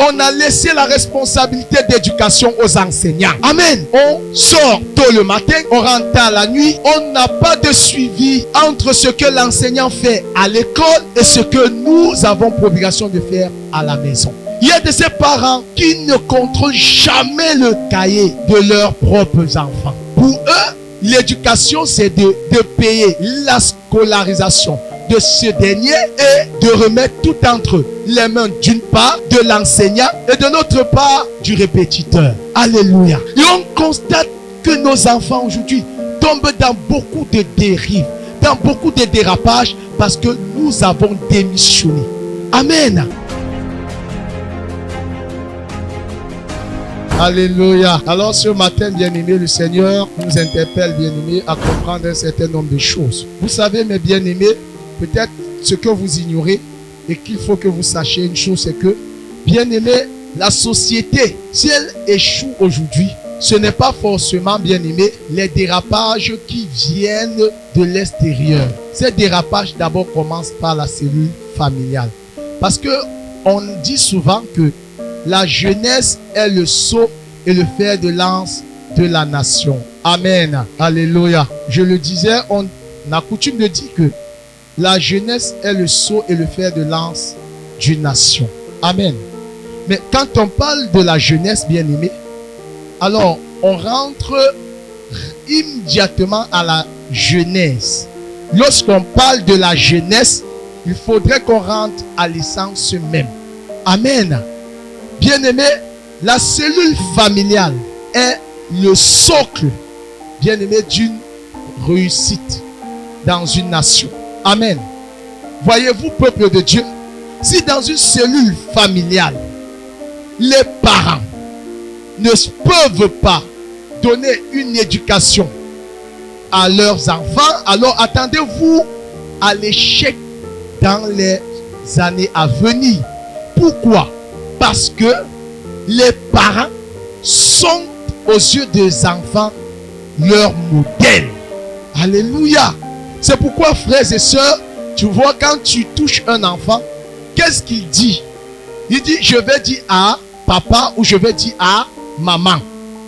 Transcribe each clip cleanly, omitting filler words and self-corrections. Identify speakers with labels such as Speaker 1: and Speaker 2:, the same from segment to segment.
Speaker 1: on a laissé la responsabilité d'éducation aux enseignants. Amen. On sort tôt le matin, on rentre tard la nuit. On n'a pas de suivi entre ce que l'enseignant fait à l'école et ce que nous avons pour obligation de faire à la maison. Il y a de ces parents qui ne contrôlent jamais le cahier de leurs propres enfants. Pour eux, l'éducation, c'est de payer la scolarisation de ce dernier et de remettre tout entre les mains d'une part de l'enseignant et de l'autre part du répétiteur. Alléluia. Et on constate que nos enfants aujourd'hui tombent dans beaucoup de dérives, dans beaucoup de dérapages parce que nous avons démissionné. Amen. Alléluia. Alors ce matin, bien-aimés, le Seigneur nous interpelle, bien-aimés, à comprendre un certain nombre de choses. Vous savez, mes bien-aimés, peut-être ce que vous ignorez et qu'il faut que vous sachiez une chose, c'est que, bien-aimés, la société, si elle échoue aujourd'hui, ce n'est pas forcément, bien-aimés, les dérapages qui viennent de l'extérieur. Ces dérapages d'abord commencent par la cellule familiale. Parce que on dit souvent que la jeunesse est le sceau et le fer de lance de la nation. Amen. Alléluia. Je le disais, on a coutume de dire que la jeunesse est le sceau et le fer de lance d'une nation. Amen. Mais quand on parle de la jeunesse, bien-aimée, alors on rentre immédiatement à la jeunesse. Lorsqu'on parle de la jeunesse, il faudrait qu'on rentre à l'essence même. Amen. Bien-aimé, la cellule familiale est le socle, bien-aimé, d'une réussite dans une nation. Amen. Voyez-vous, peuple de Dieu, si dans une cellule familiale, les parents ne peuvent pas donner une éducation à leurs enfants, alors attendez-vous à l'échec dans les années à venir. Pourquoi? Parce que les parents sont aux yeux des enfants leur modèle. Alléluia. C'est pourquoi, frères et sœurs, tu vois, quand tu touches un enfant, qu'est-ce qu'il dit? Il dit, je vais dire à papa ou je vais dire à maman.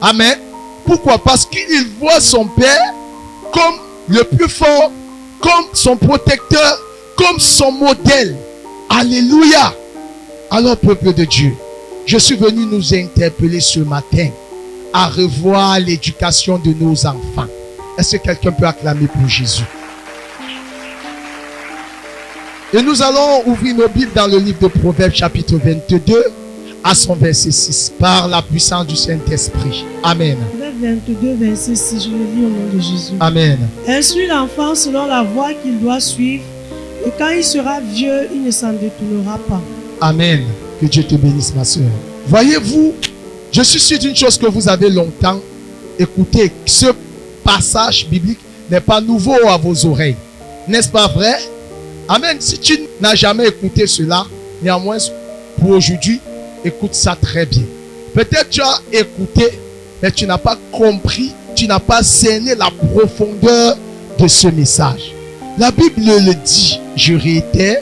Speaker 1: Amen. Pourquoi? Parce qu'il voit son père comme le plus fort, comme son protecteur, comme son modèle. Alléluia. Alors, peuple de Dieu, je suis venu nous interpeller ce matin à revoir l'éducation de nos enfants. Est-ce que quelqu'un peut acclamer pour Jésus? Et nous allons ouvrir nos Bibles dans le livre de Proverbes chapitre 22 à son verset 6 par la puissance du Saint-Esprit. Amen.
Speaker 2: Proverbe 22, verset 6, je le lis au nom de Jésus.
Speaker 1: Amen.
Speaker 2: Instruis l'enfant selon la voie qu'il doit suivre, et quand il sera vieux, il ne s'en détournera pas. Amen.
Speaker 1: Que Dieu te bénisse, ma soeur. Voyez-vous, je suis sûr d'une chose que vous avez longtemps écouté. Ce passage biblique n'est pas nouveau à vos oreilles. N'est-ce pas vrai? Amen. Si tu n'as jamais écouté cela, néanmoins, pour aujourd'hui, écoute ça très bien. Peut-être tu as écouté, mais tu n'as pas compris, tu n'as pas cerné la profondeur de ce message. La Bible le dit, je réitère,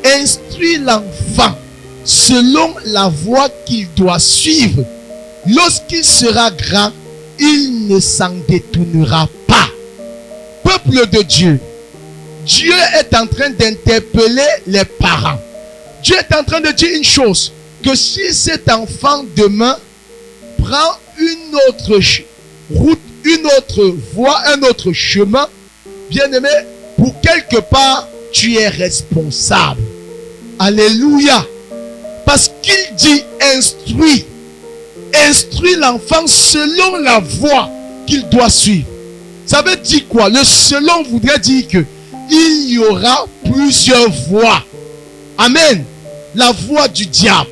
Speaker 1: instruis l'enfant selon la voie qu'il doit suivre. Lorsqu'il sera grand, il ne s'en détournera pas. Peuple de Dieu, Dieu est en train d'interpeller les parents. Dieu est en train de dire une chose, que si cet enfant demain prend une autre route, une autre voie, un autre chemin, bien-aimé, pour quelque part, tu es responsable. Alléluia. Parce qu'il dit instruis. Instruis l'enfant selon la voie qu'il doit suivre. Ça veut dire quoi? Le selon voudrait dire que il y aura plusieurs voies. Amen. La voie du diable,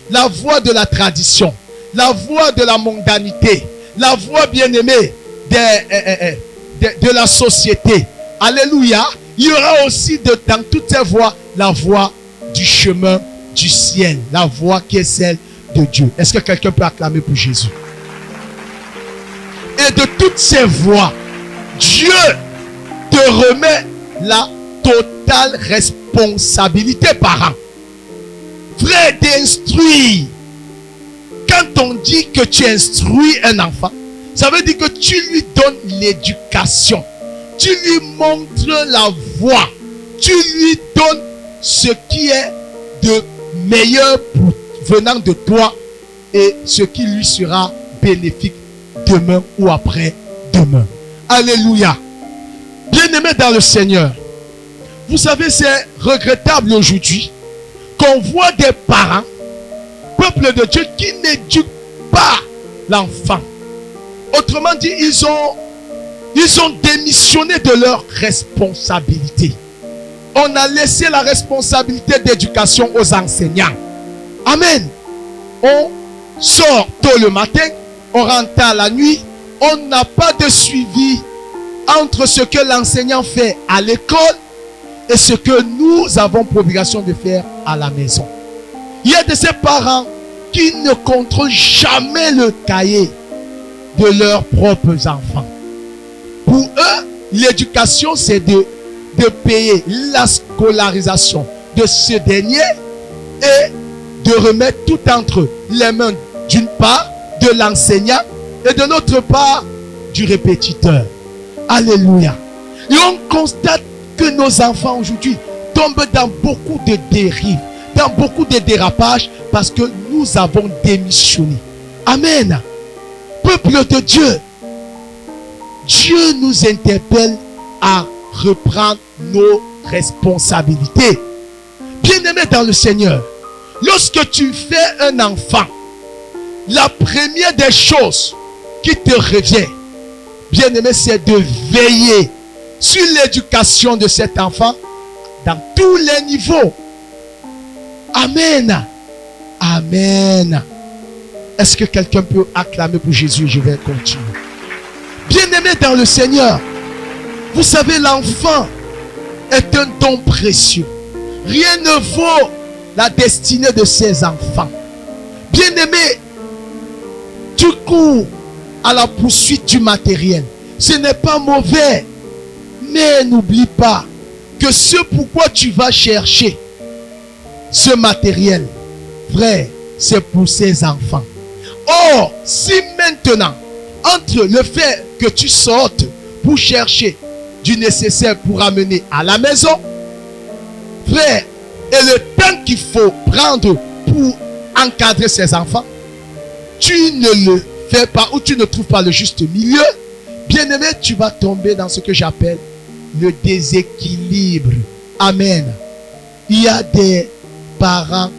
Speaker 1: la voie de la tradition, la voie de la mondanité, la voie bien-aimée de la société. Alléluia. Il y aura aussi dans toutes ces voies la voie du chemin du ciel, la voie qui est celle de Dieu. Est-ce que quelqu'un peut acclamer pour Jésus? Et de toutes ces voies, Dieu te remet la totale responsabilité, parent. Frère, d'instruire quand on dit que tu instruis un enfant, ça veut dire que tu lui donnes l'éducation. Tu lui montres la voie. Tu lui donnes ce qui est de meilleur venant de toi et ce qui lui sera bénéfique demain ou après-demain. Alléluia. Bien-aimés dans le Seigneur, vous savez, c'est regrettable aujourd'hui qu'on voit des parents, peuple de Dieu, qui n'éduquent pas l'enfant. Autrement dit, ils ont démissionné de leur responsabilité. On a laissé la responsabilité d'éducation aux enseignants. Amen. On sort tôt le matin, on rentre tard la nuit, on n'a pas de suivi entre ce que l'enseignant fait à l'école et ce que nous avons pour obligation de faire à la maison. Il y a de ces parents qui ne contrôlent jamais le cahier de leurs propres enfants. Pour eux, l'éducation, c'est de payer la scolarisation de ce dernier et de remettre tout entre les mains d'une part de l'enseignant et de l'autre part du répétiteur. Alléluia. Et on constate que nos enfants aujourd'hui tombent dans beaucoup de dérives, dans beaucoup de dérapages parce que nous avons démissionné. Amen. Peuple de Dieu, Dieu nous interpelle à reprendre nos responsabilités. Bien-aimés dans le Seigneur, lorsque tu fais un enfant, la première des choses qui te revient, bien-aimé, c'est de veiller sur l'éducation de cet enfant dans tous les niveaux. Amen. Amen. Est-ce que quelqu'un peut acclamer pour Jésus? Je vais continuer. Bien-aimé dans le Seigneur, vous savez, l'enfant est un don précieux. Rien ne vaut la destinée de ses enfants. Bien-aimé, tu cours à la poursuite du matériel. Ce n'est pas mauvais. Mais n'oublie pas que ce pourquoi tu vas chercher ce matériel, frère, c'est pour ses enfants. Or, si maintenant, entre le fait que tu sortes pour chercher du nécessaire pour amener à la maison, frère, et le temps qu'il faut prendre pour encadrer ses enfants, tu ne le fais pas ou tu ne trouves pas le juste milieu, bien-aimé, tu vas tomber dans ce que j'appelle le déséquilibre. Amen. Il y a des parents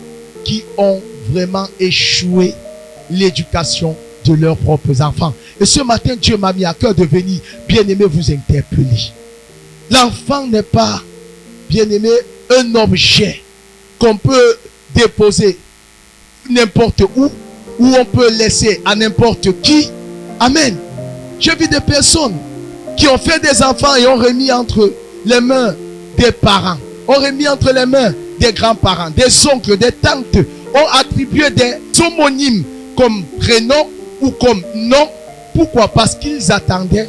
Speaker 1: qui ont vraiment échoué l'éducation de leurs propres enfants. Et ce matin, Dieu m'a mis à cœur de venir, bien-aimé, vous interpeller. L'enfant n'est pas, bien-aimé, un objet qu'on peut déposer n'importe où on peut laisser à n'importe qui. Amen. J'ai vu des personnes qui ont fait des enfants et ont remis entre les mains des parents, ont remis entre les mains des grands-parents, des oncles, des tantes, ont attribué des homonymes comme prénom ou comme nom. Pourquoi? Parce qu'ils attendaient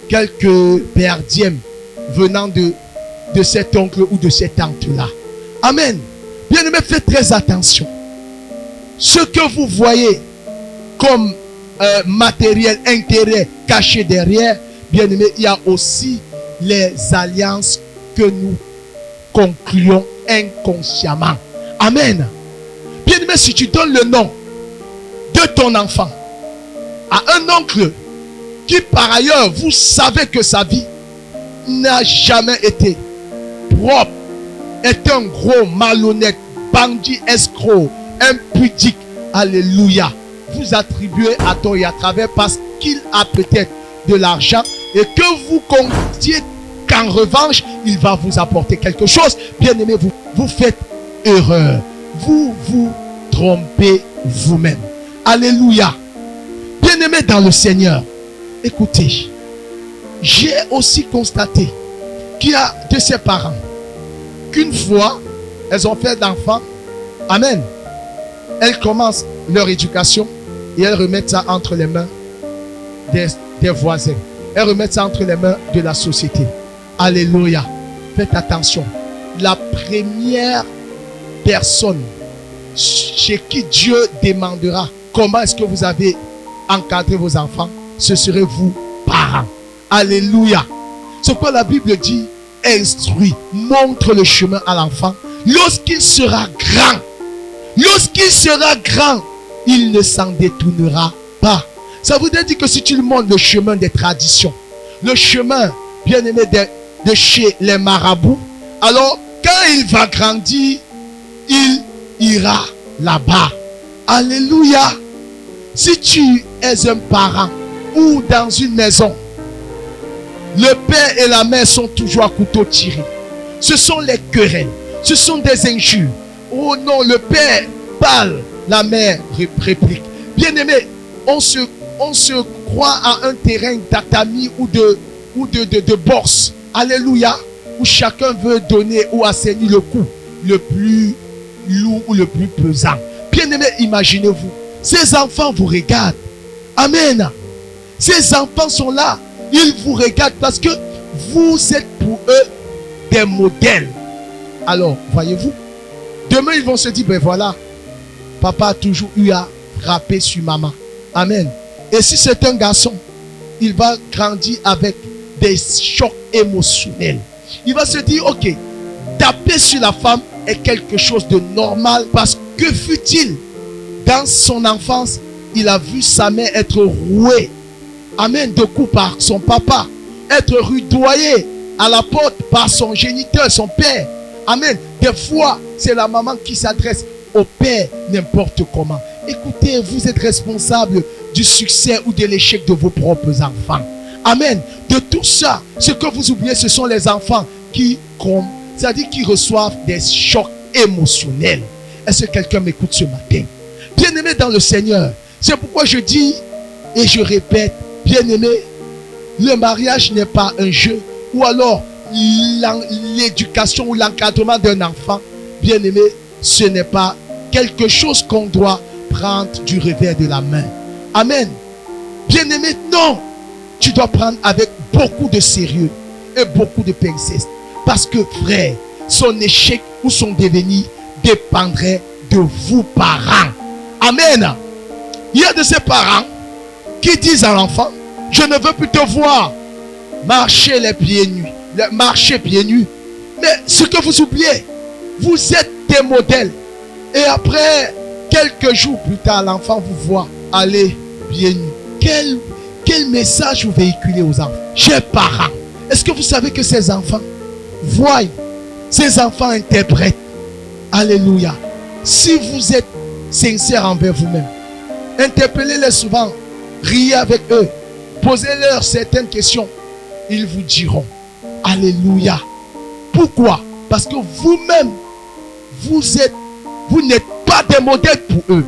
Speaker 1: quelques perdièmes venant de cet oncle ou de cette tante-là. Amen. Bien-aimés, faites très attention. Ce que vous voyez comme matériel, intérêt caché derrière, bien-aimés, il y a aussi les alliances que nous concluons inconsciemment. Amen. Bien-aimé, si tu donnes le nom de ton enfant à un oncle qui par ailleurs, vous savez que sa vie n'a jamais été propre, est un gros malhonnête, bandit, escroc, impudique, alléluia, vous attribuez à tort et à travers parce qu'il a peut-être de l'argent et que vous comptiez qu'en revanche, il va vous apporter quelque chose. Bien aimé, vous faites erreur. Vous vous trompez vous-même. Alléluia. Bien aimé dans le Seigneur, écoutez, j'ai aussi constaté qu'il y a de ces parents qu'une fois elles ont fait d'enfants, amen, elles commencent leur éducation et elles remettent ça entre les mains des voisins. Elles remettent ça entre les mains de la société. Alléluia. Faites attention. La première personne chez qui Dieu demandera comment est-ce que vous avez encadré vos enfants? Ce serez vous, parents. Alléluia. Ce que la Bible dit, instruit, montre le chemin à l'enfant. Lorsqu'il sera grand, il ne s'en détournera pas. Ça voudrait dire que si tu lui montres le chemin des traditions, le chemin, bien aimé, de chez les marabouts, alors quand il va grandir, il ira là-bas. Alléluia. Si tu es un parent ou dans une maison, le père et la mère sont toujours à couteau tiré. Ce sont les querelles, ce sont des injures. Oh non, le père parle, la mère réplique. Bien aimé, on se croit à un terrain tatami ou de boxe. Alléluia. Où chacun veut donner ou assainir le coup le plus lourd ou le plus pesant. Bien aimé, imaginez-vous, ces enfants vous regardent. Amen. Ces enfants sont là. Ils vous regardent parce que vous êtes pour eux des modèles. Alors, voyez-vous, demain ils vont se dire, ben voilà, papa a toujours eu à frapper sur maman. Amen. Et si c'est un garçon, il va grandir avec des chocs émotionnels. Il va se dire, ok, taper sur la femme est quelque chose de normal parce que fut-il dans son enfance, il a vu sa mère être rouée, amen, de coups par son papa, être rudoyé à la porte par son géniteur, son père. Amen. Des fois, c'est la maman qui s'adresse au père n'importe comment. Écoutez, vous êtes responsable du succès ou de l'échec de vos propres enfants. Amen. De tout ça, ce que vous oubliez, ce sont les enfants qui reçoivent des chocs émotionnels. Est-ce que quelqu'un m'écoute ce matin? Bien-aimé dans le Seigneur, c'est pourquoi je dis et je répète, bien-aimé, le mariage n'est pas un jeu ou alors l'éducation ou l'encadrement d'un enfant. Bien-aimé, ce n'est pas quelque chose qu'on doit prendre du revers de la main. Amen. Bien-aimé, non. Tu dois prendre avec beaucoup de sérieux et beaucoup de pincettes. Parce que, frère, son échec ou son devenir dépendrait de vous, parents. Amen. Il y a de ces parents qui disent à l'enfant, je ne veux plus te voir marcher les pieds nus. Marcher pieds nus. Mais ce que vous oubliez, vous êtes des modèles. Et après, quelques jours plus tard, l'enfant vous voit aller pieds nus. Quel message vous véhiculez aux enfants? Chers parents, est-ce que vous savez que ces enfants voient, ces enfants interprètent? Alléluia. Si vous êtes sincère envers vous-même, interpellez-les souvent, riez avec eux, posez-leur certaines questions, ils vous diront. Alléluia. Pourquoi? Parce que vous-même, vous n'êtes pas des modèles pour eux.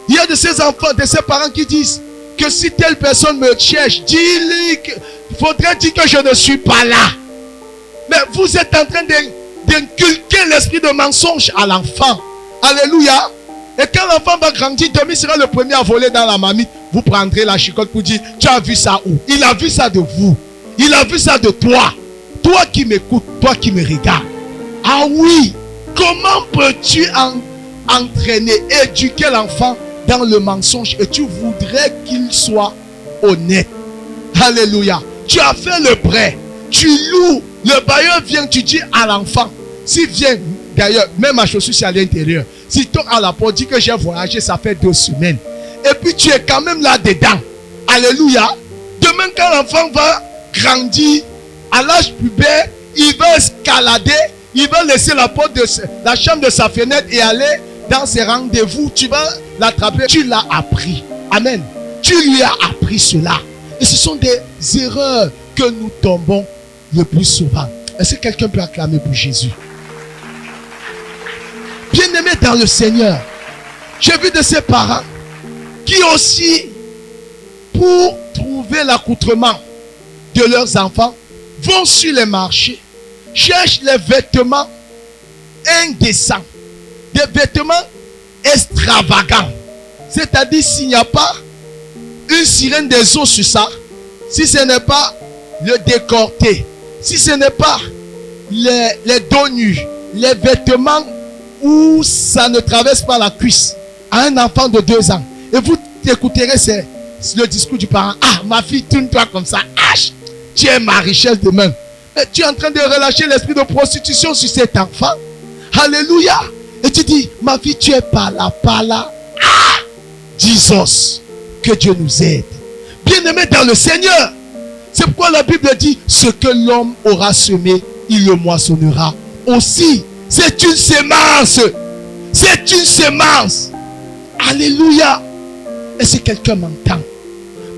Speaker 1: Il y a de ces enfants, de ces parents qui disent que si telle personne me cherche, dis-lui qu'il faudrait dire que je ne suis pas là. Mais vous êtes en train d'inculquer l'esprit de mensonge à l'enfant. Alléluia. Et quand l'enfant va grandir, demain sera le premier à voler dans la marmite. Vous prendrez la chicotte pour dire, tu as vu ça où? Il a vu ça de vous. Il a vu ça de toi. Toi qui m'écoutes, toi qui me regardes. Ah oui. Comment peux-tu entraîner, éduquer l'enfant dans le mensonge et tu voudrais qu'il soit honnête? Alléluia. Tu as fait le prêt. Tu loues. Le bailleur vient, tu dis à l'enfant. S'il vient, d'ailleurs, même ma chaussure c'est à l'intérieur. S'il toque à la porte, dit que j'ai voyagé, ça fait 2 semaines. Et puis tu es quand même là-dedans. Alléluia. Demain quand l'enfant va grandir, à l'âge pubère, il va escalader, il va laisser la porte de la chambre de sa fenêtre et aller dans ses rendez-vous. Tu vas l'attraper. Tu l'as appris. Amen. Tu lui as appris cela. Et ce sont des erreurs que nous tombons le plus souvent. Est-ce que quelqu'un peut acclamer pour Jésus? Bien-aimé dans le Seigneur, j'ai vu de ces parents qui aussi, pour trouver l'accoutrement de leurs enfants, vont sur les marchés, cherchent les vêtements indécents, des vêtements extravagants. C'est-à-dire, s'il n'y a pas une sirène des eaux sur ça, si ce n'est pas le décolleté, si ce n'est pas les dos nus, les vêtements où ça ne traverse pas la cuisse, à un enfant de 2 ans, Et vous écouterez le discours du parent. Ah, ma fille, tourne-toi comme ça. Ah, tu es ma richesse demain. Mais tu es en train de relâcher l'esprit de prostitution sur cet enfant. Alléluia. Et tu dis, ma fille, tu es par là. Ah, Jesus. Que Dieu nous aide. Bien-aimés dans le Seigneur. C'est pourquoi la Bible dit, ce que l'homme aura semé, il le moissonnera aussi. C'est une semence. C'est une semence. Alléluia. Et si quelqu'un m'entend,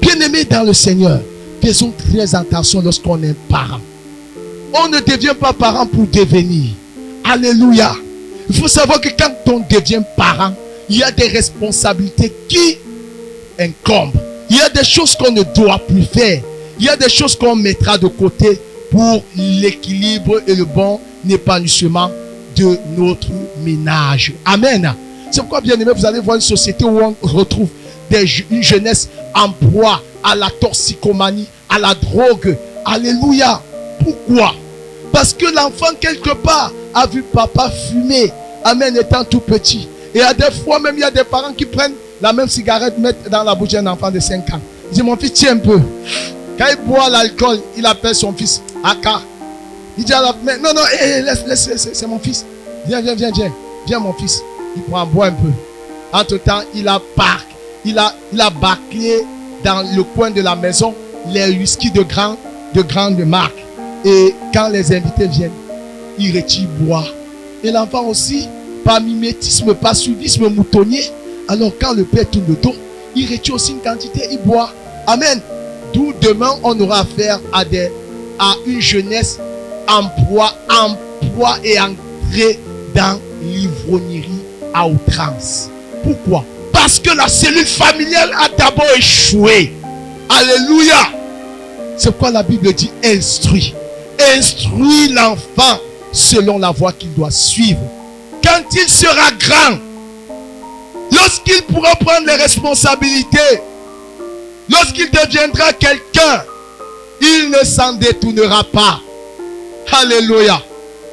Speaker 1: bien-aimé dans le Seigneur, faisons très attention lorsqu'on est parent. On ne devient pas parent pour devenir. Alléluia. Il faut savoir que quand on devient parent, il y a des responsabilités qui incombent. Il y a des choses qu'on ne doit plus faire. Il y a des choses qu'on mettra de côté pour l'équilibre et le bon épanouissement de notre ménage. Amen. C'est pourquoi, bien aimé, vous allez voir une société où on retrouve une jeunesse en proie à la toxicomanie, à la drogue. Alléluia. Pourquoi? Parce que l'enfant, quelque part, a vu papa fumer. Amen, étant tout petit. Et à des fois, même, il y a des parents qui prennent la même cigarette, mettent dans la bouche d'un enfant de 5 ans. Il dit, mon fils, tiens un peu. Quand il boit l'alcool, il appelle son fils Aka. Il dit à la mère, non, laisse, c'est mon fils. Viens, mon fils. Il prend, boire un peu. Entre-temps, il a bâclé dans le coin de la maison les whisky de grande marque. Et quand les invités viennent, il retire boire. Et l'enfant aussi, par mimétisme, par suivisme moutonnier, alors quand le père tourne le dos, il retire aussi une quantité, il boit. Amen. D'où demain, on aura affaire à une jeunesse en proie et entrée dans l'ivrognerie à outrance. Pourquoi? Parce que la cellule familiale a d'abord échoué. Alléluia. C'est pourquoi la Bible dit instruis. Instruis l'enfant selon la voie qu'il doit suivre. Quand il sera grand, lorsqu'il pourra prendre les responsabilités, lorsqu'il deviendra quelqu'un, il ne s'en détournera pas. Alléluia.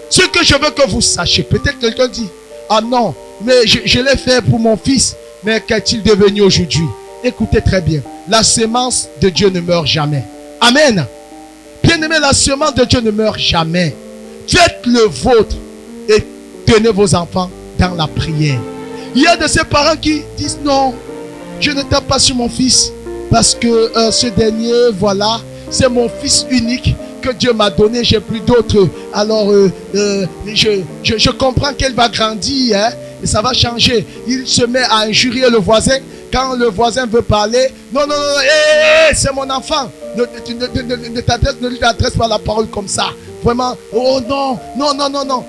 Speaker 1: Ce que je veux que vous sachiez, peut-être quelqu'un dit, ah non, mais je l'ai fait pour mon fils, mais qu'est-il devenu aujourd'hui? Écoutez très bien, la semence de Dieu ne meurt jamais. Amen. Bien-aimé, la semence de Dieu ne meurt jamais. Faites le vôtre et tenez vos enfants dans la prière. Il y a de ces parents qui disent non, je ne tape pas sur mon fils parce que ce dernier, voilà, c'est mon fils unique que Dieu m'a donné, j'ai plus d'autres. Alors, je comprends qu'elle va grandir, hein, et ça va changer. Il se met à injurier le voisin. Quand le voisin veut parler, non, c'est mon enfant. Ne lui adresse pas la parole comme ça. Vraiment, oh non.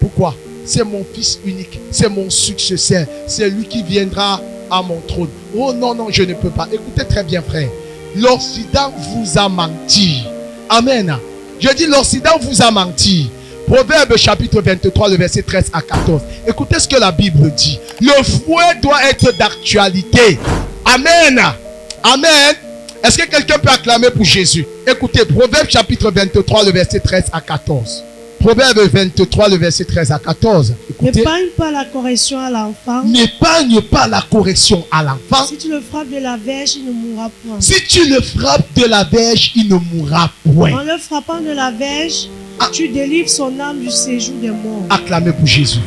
Speaker 1: Pourquoi? C'est mon fils unique, c'est mon successeur, c'est lui qui viendra à mon trône. Oh non, je ne peux pas. Écoutez très bien, frère. L'Occident vous a menti. Amen. Je dis l'Occident vous a menti. Proverbe chapitre 23, le verset 13 à 14. Écoutez ce que la Bible dit. Le fouet doit être d'actualité. Amen. Amen. Est-ce que quelqu'un peut acclamer pour Jésus? Écoutez, Proverbe chapitre 23, le verset 13 à 14. Proverbe 23, le verset 13 à 14.
Speaker 2: N'épargne pas la correction à l'enfant.
Speaker 1: N'épargne pas la correction à l'enfant.
Speaker 2: Si tu le frappes de la verge, il ne mourra point.
Speaker 1: Si tu le frappes de la verge, il ne mourra point.
Speaker 2: En le frappant de la verge, tu délivres son âme du séjour des morts.
Speaker 1: Acclamez pour Jésus.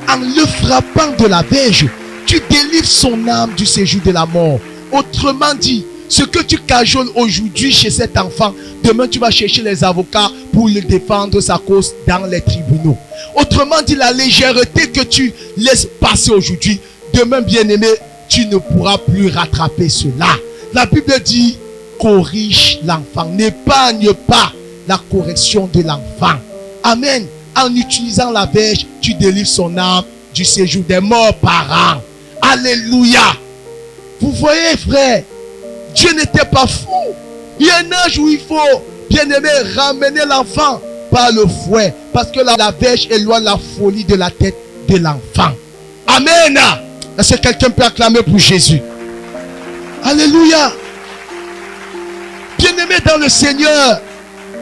Speaker 1: En le frappant de la verge, tu délivres son âme du séjour de la mort. Autrement dit, ce que tu cajoles aujourd'hui chez cet enfant, demain tu vas chercher les avocats pour le défendre sa cause dans les tribunaux. Autrement dit, la légèreté que tu laisses passer aujourd'hui, demain, bien-aimé, tu ne pourras plus rattraper cela. La Bible dit, corrige l'enfant. N'épargne pas la correction de l'enfant. Amen. En utilisant la verge, tu délivres son âme du séjour des morts par an. Alléluia. Vous voyez, frère, Dieu n'était pas fou. Il y a un âge où il faut, bien aimé, ramener l'enfant par le fouet. Parce que la verge éloigne la folie de la tête de l'enfant. Amen. Est-ce que quelqu'un peut acclamer pour Jésus? Alléluia. Bien aimé dans le Seigneur,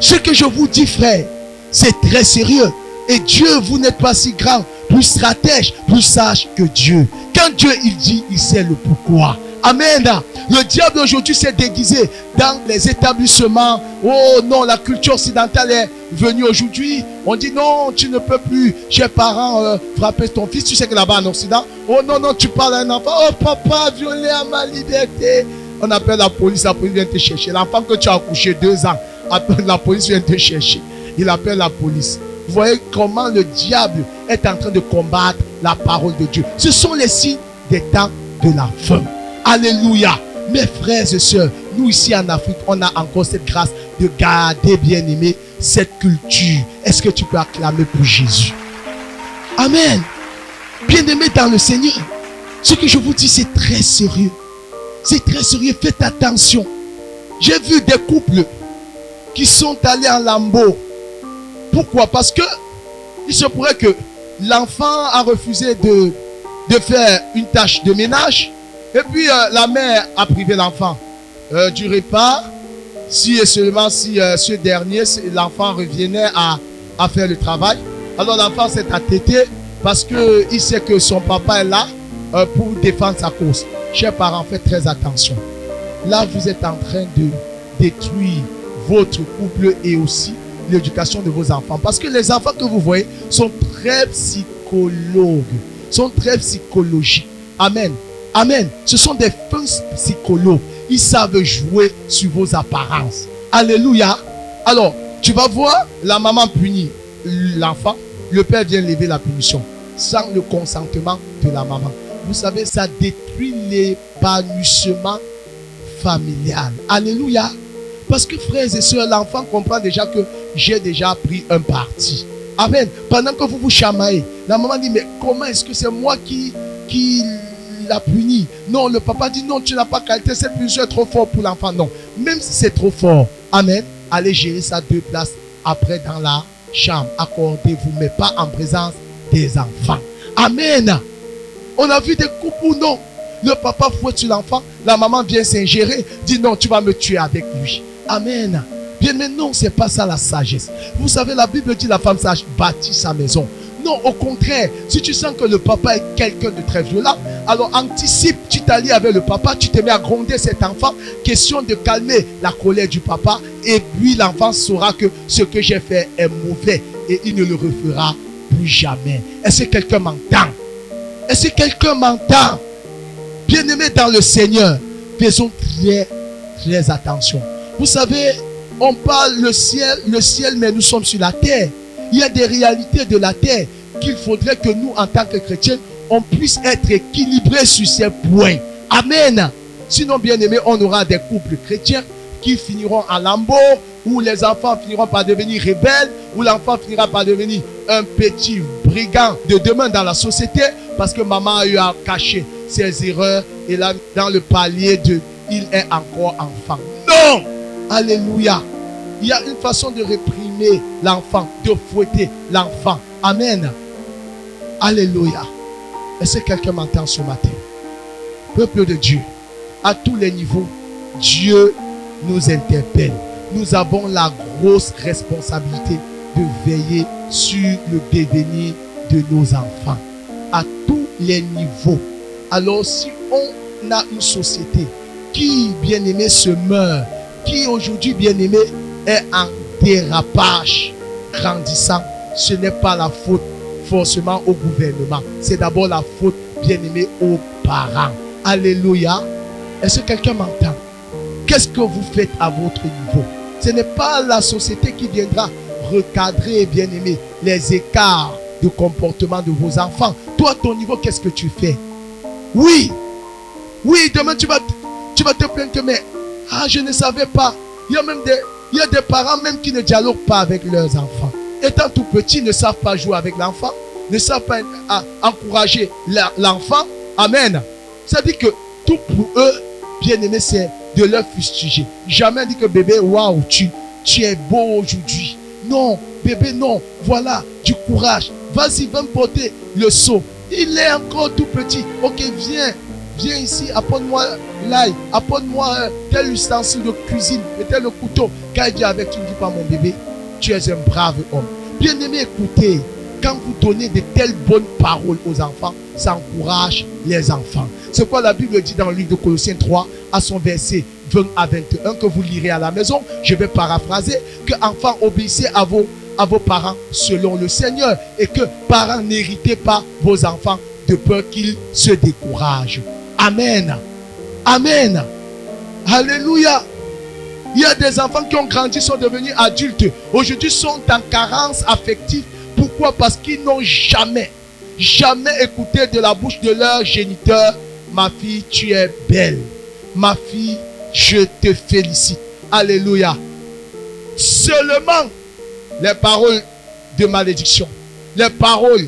Speaker 1: ce que je vous dis, frère, c'est très sérieux. Et Dieu, vous n'êtes pas si grand, plus stratège, plus sage que Dieu. Quand Dieu il dit, il sait le pourquoi. Amen. Le diable aujourd'hui s'est déguisé dans les établissements. Oh non, la culture occidentale est venue aujourd'hui. On dit non, tu ne peux plus, chers parents, frapper ton fils. Tu sais que là-bas en Occident, oh non, non, tu parles à un enfant. Oh papa, violé à ma liberté. On appelle la police vient te chercher. L'enfant que tu as accouché 2 ans, appelle la police vient te chercher. Il appelle la police. Vous voyez comment le diable est en train de combattre la parole de Dieu. Ce sont les signes des temps de la fin. Alléluia. Mes frères et sœurs, nous ici en Afrique, on a encore cette grâce de garder, bien aimé, cette culture. Est-ce que tu peux acclamer pour Jésus? Amen. Bien aimé dans le Seigneur, ce que je vous dis, c'est très sérieux. C'est très sérieux. Faites attention. J'ai vu des couples qui sont allés en lambeau. Pourquoi? Parce que il se pourrait que l'enfant a refusé de faire une tâche de ménage. Et puis la mère a privé l'enfant du repas. Si et seulement si ce dernier, l'enfant revenait à faire le travail. Alors l'enfant s'est attêté parce qu'il sait que son papa est là pour défendre sa cause. Chers parents, faites très attention. Là, vous êtes en train de détruire votre couple et aussi l'éducation de vos enfants. Parce que les enfants que vous voyez sont très psychologues, sont très psychologiques. Amen. Amen. Ce sont des fins psychologues. Ils savent jouer sur vos apparences. Alléluia. Alors, tu vas voir, la maman punit l'enfant. Le père vient lever la punition sans le consentement de la maman. Vous savez, ça détruit l'épanouissement familial. Alléluia. Parce que frères et sœurs, l'enfant comprend déjà que j'ai déjà pris un parti. Amen. Pendant que vous vous chamaillez, la maman dit, mais comment est-ce que c'est moi qui l'a puni? Non, le papa dit, non, tu n'as pas qualité, cette punition est trop fort pour l'enfant. Non, même si c'est trop fort, amen, allez gérer ça 2 places après dans la chambre. Accordez-vous, mais pas en présence des enfants. Amen. On a vu des couples où non, le papa fouette sur l'enfant, la maman vient s'ingérer, dit non, tu vas me tuer avec lui. Amen. Bien, mais non, c'est pas ça la sagesse. Vous savez, la Bible dit la femme sage bâtit sa maison. Non, au contraire, si tu sens que le papa est quelqu'un de très violent, alors anticipe, tu t'allies avec le papa, tu te mets à gronder cet enfant, question de calmer la colère du papa, et puis l'enfant saura que ce que j'ai fait est mauvais, et il ne le refera plus jamais. Est-ce que quelqu'un m'entend? Est-ce que quelqu'un m'entend? Bien-aimé dans le Seigneur, faisons très, très attention. Vous savez, on parle le ciel, mais nous sommes sur la terre. Il y a des réalités de la terre qu'il faudrait que nous, en tant que chrétiens, on puisse être équilibrés sur ces points. Amen. Sinon, bien-aimé, on aura des couples chrétiens qui finiront en lambeau, où les enfants finiront par devenir rebelles, où l'enfant finira par devenir un petit brigand de demain dans la société, parce que maman a eu à cacher ses erreurs, et là, dans le palier de « il est encore enfant ». Non! Alléluia. Il y a une façon de réprimer l'enfant, de fouetter l'enfant. Amen. Alléluia. Est-ce que quelqu'un m'entend ce matin? Peuple de Dieu, à tous les niveaux, Dieu nous interpelle. Nous avons la grosse responsabilité de veiller sur le devenir de nos enfants. À tous les niveaux. Alors si on a une société qui, bien aimé, se meurt, qui aujourd'hui, bien aimé, est en dérapage grandissant, ce n'est pas la faute forcément au gouvernement. C'est d'abord la faute, bien aimé, aux parents. Alléluia. Est-ce que quelqu'un m'entend? Qu'est-ce que vous faites à votre niveau? Ce n'est pas la société qui viendra recadrer, bien aimé, les écarts de comportement de vos enfants. Toi, à ton niveau, qu'est-ce que tu fais? Oui, demain tu vas te plaindre que mais je ne savais pas. Il y a des parents même qui ne dialoguent pas avec leurs enfants. Étant tout petits, ils ne savent pas jouer avec l'enfant, ne savent pas encourager l'enfant. Amen. Ça dit que tout pour eux, bien aimé, c'est de leur fustiger. Jamais dit que bébé, waouh, tu es beau aujourd'hui. Non, bébé, non. Voilà, du courage. Vas-y, va me porter le seau. Il est encore tout petit. Ok, viens ici, apporte-moi l'ail, apporte-moi tel ustensile de cuisine, et tel couteau. Quand il dit avec, tu ne dis pas mon bébé, tu es un brave homme. Bien-aimé, écoutez, quand vous donnez de telles bonnes paroles aux enfants, ça encourage les enfants. C'est quoi la Bible dit dans le livre de Colossiens 3, à son verset 20 à 21, que vous lirez à la maison. Je vais paraphraser, que enfants, obéissez à vos parents selon le Seigneur, et que parents, n'héritez pas vos enfants de peur qu'ils se découragent. Amen. Amen. Alléluia. Il y a des enfants qui ont grandi, sont devenus adultes. Aujourd'hui, sont en carence affective. Pourquoi? Parce qu'ils n'ont jamais écouté de la bouche de leur géniteur: ma fille, tu es belle. Ma fille, je te félicite. Alléluia. Seulement les paroles de malédiction, les paroles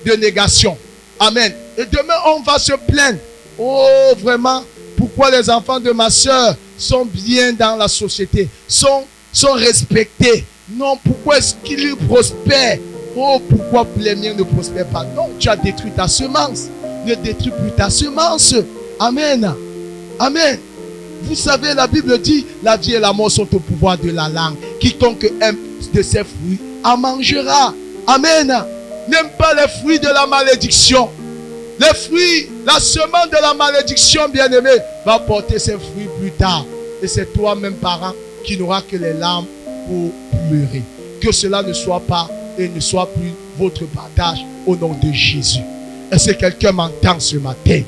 Speaker 1: de négation. Amen. Et demain, on va se plaindre. Oh, vraiment, pourquoi les enfants de ma soeur sont bien dans la société, sont respectés? Non, pourquoi est-ce qu'ils prospèrent? Oh, pourquoi les miens ne prospèrent pas? Non, tu as détruit ta semence. Ne détruis plus ta semence. Amen. Amen. Vous savez, la Bible dit, la vie et la mort sont au pouvoir de la langue. Quiconque aime de ses fruits en mangera. Amen. N'aime pas les fruits de la malédiction. Les fruits, la semence de la malédiction, bien-aimé, va porter ses fruits plus tard. Et c'est toi-même, parent, qui n'aura que les larmes pour pleurer. Que cela ne soit pas et ne soit plus votre partage au nom de Jésus. Est-ce que quelqu'un m'entend ce matin?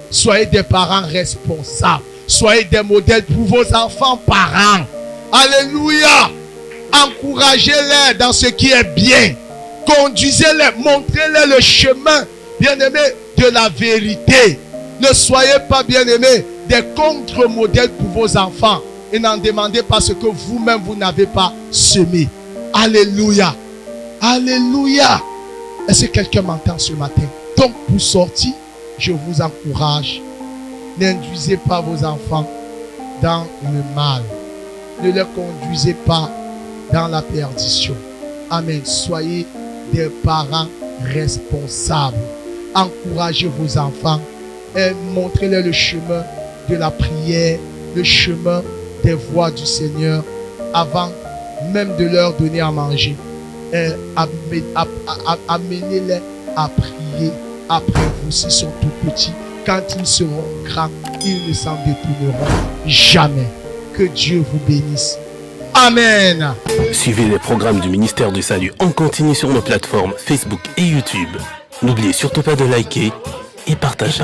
Speaker 1: Soyez des parents responsables. Soyez des modèles pour vos enfants parents. Alléluia. Encouragez-les dans ce qui est bien. Conduisez-les, montrez-les le chemin, bien-aimé, de la vérité. Ne soyez pas, bien-aimés, des contre-modèles pour vos enfants. Et n'en demandez pas ce que vous-même, vous n'avez pas semé. Alléluia. Alléluia. Est-ce que quelqu'un m'entend ce matin? Donc, pour sortir, je vous encourage. N'induisez pas vos enfants dans le mal. Ne les conduisez pas dans la perdition. Amen. Soyez des parents responsables. Encouragez vos enfants et montrez-les le chemin de la prière, le chemin des voies du Seigneur avant même de leur donner à manger. Et amenez-les à prier après vous s'ils sont tout petits. Quand ils seront grands, ils ne s'en détourneront jamais. Que Dieu vous bénisse. Amen.
Speaker 3: Suivez les programmes du ministère du Salut en continu sur nos plateformes Facebook et YouTube. N'oubliez surtout pas de liker et partager.